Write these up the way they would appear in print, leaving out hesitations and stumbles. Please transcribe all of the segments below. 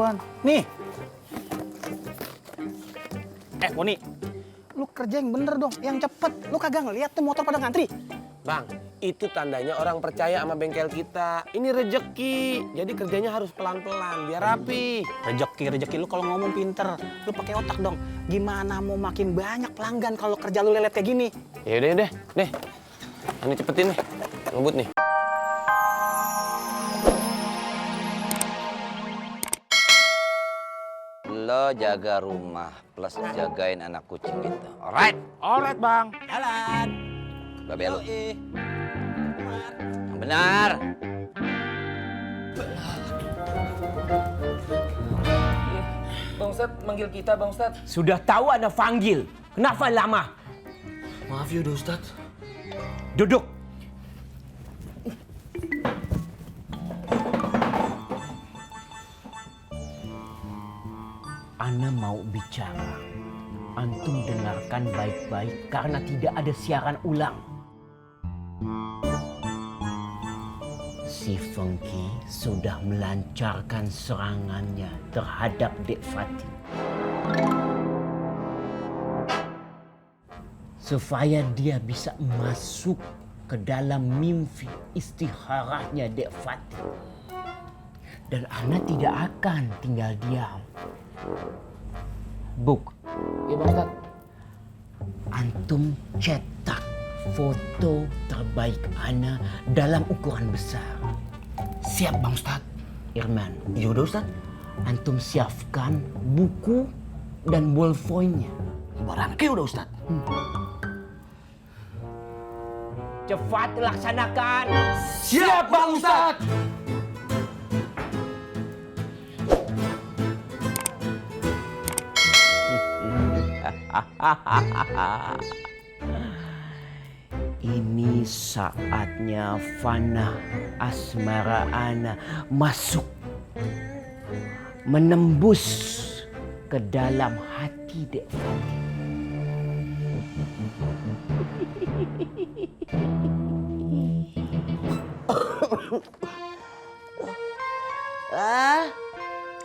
gituan. Nih. Boni. Lu kerja yang bener dong, yang cepet. Lu kagak ngeliat tuh motor pada ngantri. Bang, itu tandanya orang percaya sama bengkel kita. Ini rejeki, jadi kerjanya harus pelan-pelan, biar rapi. Rejeki lu kalau ngomong pinter. Lu pakai otak dong. Gimana mau makin banyak pelanggan kalau kerja lu lelet kayak gini? Ya udah, deh. Ini cepetin nih, ngebut nih. Lo jaga rumah plus jagain anak kucing itu. Alright? Alright, Bang. Jalan. Babe lu. Yang benar. Bang Ustadz manggil kita, Bang Ustadz. Sudah tahu Anda panggil. Kenapa lama? Maaf ya, Ustadz. Duduk. Ana mau bicara. Antum dengarkan baik-baik karena tidak ada siaran ulang. Si Fengki sudah melancarkan serangannya terhadap Dek Fatih. Supaya dia bisa masuk ke dalam mimpi istikharahnya Dek Fatih. Dan Ana tidak akan tinggal diam. Buk. Iya, Bang Ustadz. Antum cetak foto terbaik Ana dalam ukuran besar. Siap, Bang Ustadz. Irman. Iya udah Ustadz. Antum siapkan buku dan ballpointnya. Barangke udah, Ustadz. Cepat laksanakan. Siap, Bang Ustadz. Ini saatnya fana asmara Ana masuk, menembus ke dalam hati Dek Fatih.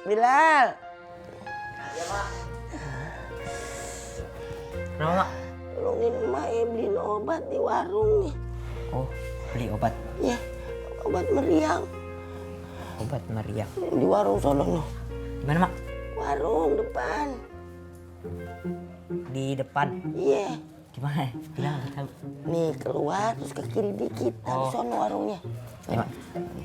Bilal. Kenapa, Mak? Tolongin emak ya beliin obat di warung nih. Oh, beli obat. Ya, obat meriang. Obat meriang. Di warung sono noh. Gimana, Mak? Warung depan. Di depan. Iya. Gimana? Bilang tahu. Nih keluar terus ke kiri dikit. Di sono warungnya. Ya, Mak.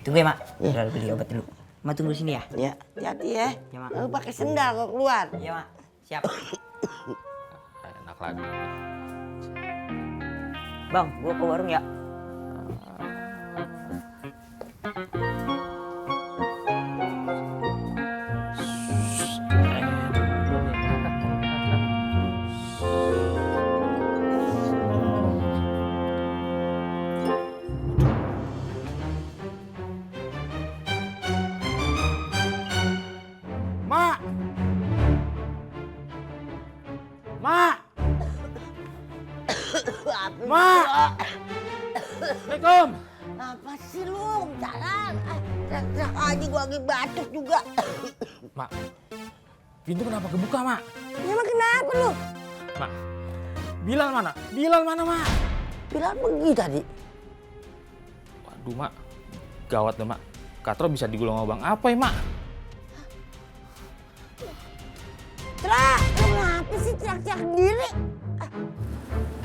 Tunggu ya, Mak. Udah beli obat dulu. Mak tunggu sini ya. Ya, hati-hati ya. Ya, Mak. Lu pakai sendal kalau keluar. Iya, Mak. Siap. Enak lagi. Bang, gua ke warung ya. Mak! Mak! Mak! Assalamualaikum! Apa sih lu? Jalan. Teriak aja gua lagi batuk juga. Mak, pintu kenapa kebuka, Mak? Ya emang kenapa lu? Mak, Bilal mana? Bilal mana, Mak? Bilal pergi tadi. Waduh, Mak. Gawat deh, Mak. Katro bisa digulung sama Bang Apoy, Mak. Tra, lu kenapa sih teriak-teriak sendiri?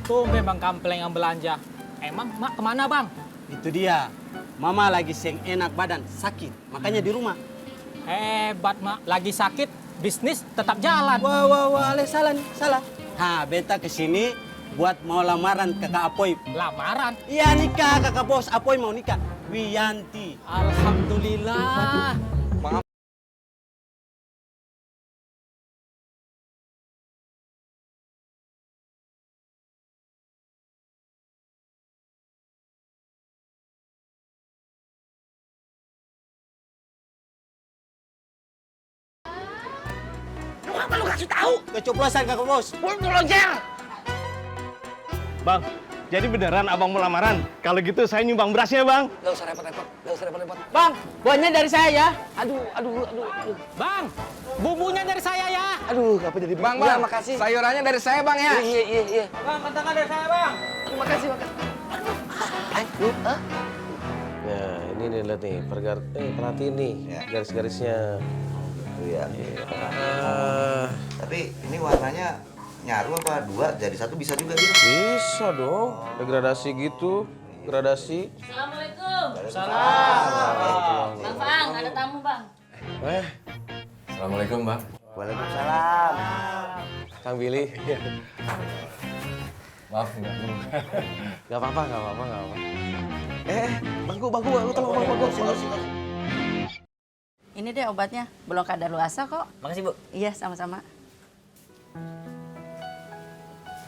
Tumben Bang Kampleng yang belanja. Emang Mak kemana Bang? Itu dia. Mama lagi seng enak badan, sakit. Makanya di rumah. Hebat Mak, lagi sakit, bisnis tetap jalan. Wah, Ale salah nih, salah. Beta kesini buat mau lamaran kakak Apoy. Lamaran. Iya nikah, kakak bos Apoy mau nikah. Wiyanti. Alhamdulillah. Apa lu kasih tahu? Kecoplosan kakak bos. Bang, Jadi beneran abang mau lamaran? Kalau gitu saya nyumbang berasnya bang. Gak usah repot-repot. Bang, buahnya dari saya ya. Aduh. Bang, bumbunya dari saya ya. Aduh, apa jadi Bang, Ya, bang, makasih. sayurannya dari saya bang ya. Iya. Bang, kentangnya dari saya, Bang. Makasih. Nah, ini nih lihat nih, perhatiin nih garis-garisnya. Iya. Tapi ini warnanya nyaru apa dua jadi satu bisa juga gitu? Bisa dong, degradasi gitu, gradasi. Assalamualaikum. Salam. Bang Fang, ada tamu bang. Assalamualaikum bang. Waalaikumsalam. Kang Billy. Maaf enggak. Gak apa-apa. Bangku, tolong bangku. Ini deh obatnya, belum kadaluarsa kok. Makasih, Bu. Iya, sama-sama.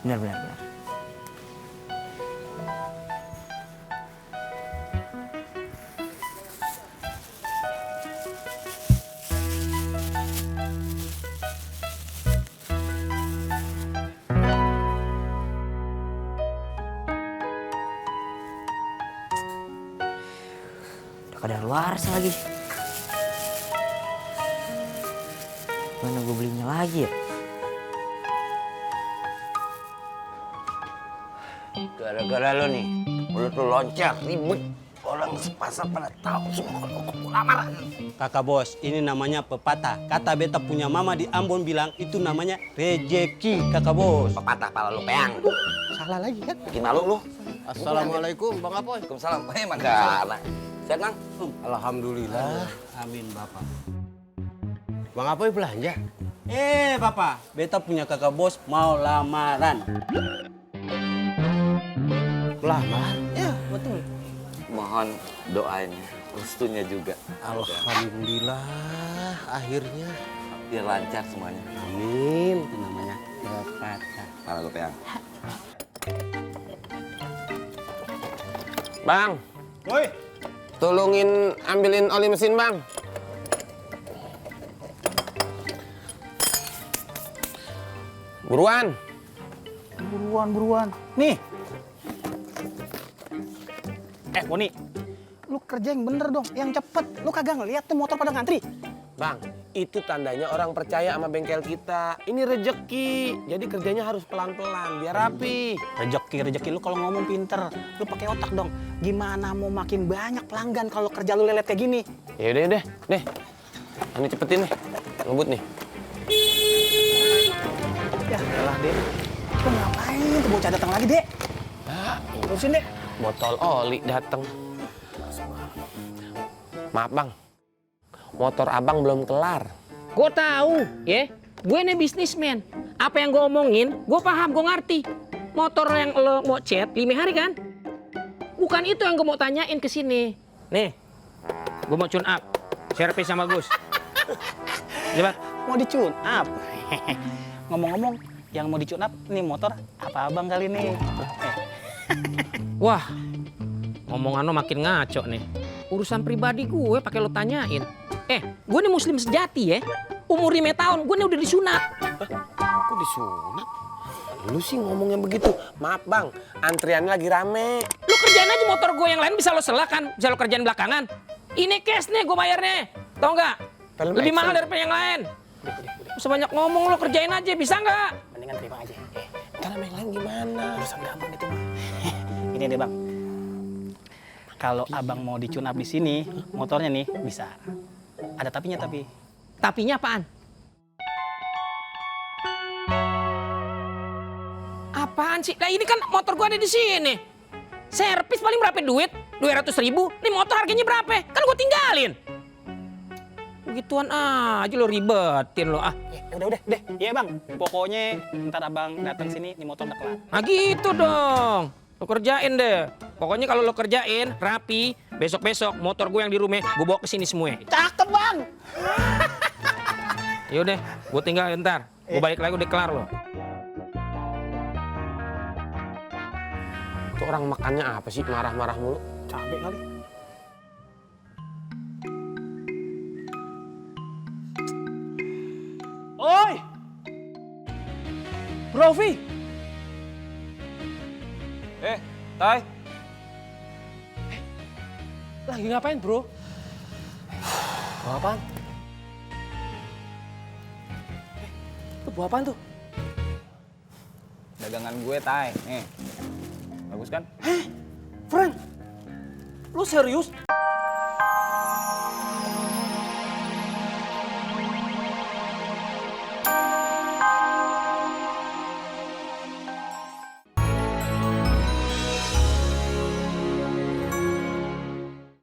Benar. Udah kadaluarsa lagi. Mana gue belinya lagi ya? Gara-gara lo nih, mulut lo loncat, ribet. Orang sepasar pada tahu semua kalau aku lamaran. Kakak bos, ini namanya pepatah. Kata beta punya mama di Ambon bilang itu namanya rejeki, kakak bos. Pepatah pala lo peang. Salah lagi kan? Bikin malu lo. Assalamualaikum, Bang Apoy. Waalaikumsalam. Enggak, nah. Sehat, Nang? Alhamdulillah. Amin, Bapak. Bang Apoy belanja? Bapak, beta punya kakak bos mau lamaran. Lamar? Ya, betul. Mohon doanya, restunya juga. Alhamdulillah, akhirnya. Biar lancar semuanya. Amin. Itu namanya pepatah. Pala lo peang. Bang. Woi. Tolongin ambilin oli mesin, Bang. Buruan. Buruan. Nih. Boni, lu kerja yang bener dong, yang cepet. Lu kagak ngeliat tuh motor pada ngantri. Bang, itu tandanya orang percaya sama bengkel kita. Ini rejeki, jadi kerjanya harus pelan-pelan, biar rapi. Rejeki lu kalau ngomong pinter. Lu pakai otak dong. Gimana mau makin banyak pelanggan kalau kerja lu lelet kayak gini? Ya udah deh. Ini cepetin nih, ngebut nih. Ya elah, Dek. Lu ngapain tuh bocah datang lagi, Dek? Terusin, Dek. Botol oli dateng. Maaf, Bang. Motor abang belum kelar. Gue tahu, ya. Gue ini bisnismen. Apa yang gue omongin, gue paham, gue ngerti. Motor yang lo mau chat 5 hari kan? Bukan itu yang gue mau tanyain ke sini. Nih, gue mau tune up. Servis sama Gus. Coba. Mau di-tune up. Ngomong-ngomong, yang mau di-tune up nih motor apa abang kali nih? Wah, ngomongan lo makin ngaco nih. Urusan pribadi gue pakai lo tanyain. Gue nih muslim sejati ya. Umur 5 tahun, gue nih udah disunat. Kok disunat? Lu sih ngomongnya begitu. Maaf, Bang. Antriannya lagi rame. Lo kerjain aja motor gue yang lain bisa lo selakan. Bisa lo kerjain belakangan. Ini cash nih gue bayarnya. Tau nggak? Lebih mahal daripada yang lain. Usah banyak ngomong, lo kerjain aja. Bisa nggak? Mendingan terima aja. Ntar sama yang lain gimana? Urusan gampang itu mah. Ini deh, Bang. Kalau abang mau di-tune up di sini, motornya nih bisa. Ada tapinya tapi. Tapinya apaan? Apaan sih? Nah ini kan motor gua ada di sini. Servis paling berapa duit? 200.000. Ini motor harganya berapa? Kan gua tinggalin. Begituan aja lo ribetin lo ah. Udah deh. Iya, Bang. Pokoknya ntar abang datang sini, nih motor udah kelar. Nah gitu dong. Lo kerjain deh. Pokoknya kalau lo kerjain rapi, besok-besok motor gue yang di rumah gue bawa ke sini semua. Cakep, Bang. Yaudah, gue tinggal ntar. Gue balik lagi udah kelar lo. Itu orang makannya apa sih? Marah-marah mulu. Cabe kali. Oi! Bro, Vi! Tai. Lagi ngapain, bro? Bawa apaan? Lu bawa apaan tuh? Dagangan gue, Tai. Nih. Bagus kan? Friend, lu serius?